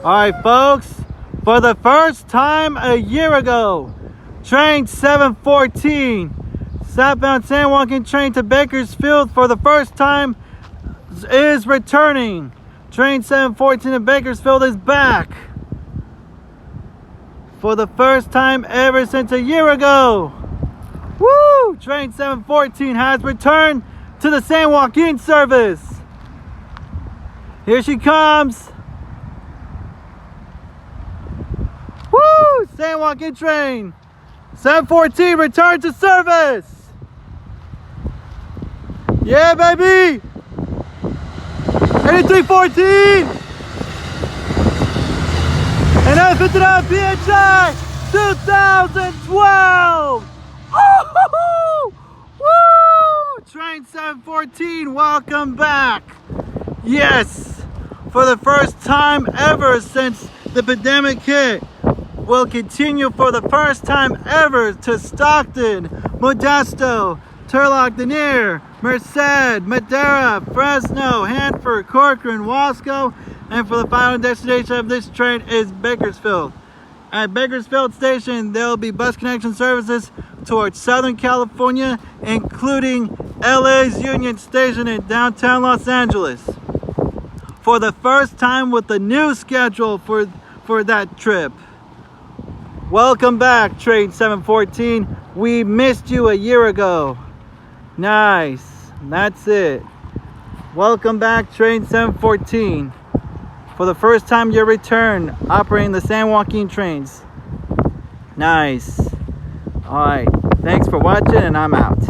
Alright folks, for the first time a year ago, train 714, southbound San Joaquin train to Bakersfield for the first time is returning. Train 714 to Bakersfield is back. For the first time ever since a year ago. Woo! Train 714 has returned to the San Joaquin service. Here she comes. Woo! San Joaquin train 714 returned to service. Yeah, baby! 8314 and F59 PHI 2012. Oh, woo! Train 714, welcome back. Yes, for the first time ever since the pandemic hit, will continue for the first time ever to Stockton, Modesto, Turlock, Lanier, Merced, Madera, Fresno, Hanford, Corcoran, Wasco, and for the final destination of this train is Bakersfield. At Bakersfield Station, there will be bus connection services towards Southern California, including LA's Union Station in downtown Los Angeles. For the first time with a new schedule for that trip. Welcome back, Train 714. We missed you a year ago. Nice. That's it. Welcome back, Train 714. For the first time you return, operating the San Joaquin trains. Nice. Alright. Thanks for watching, and I'm out.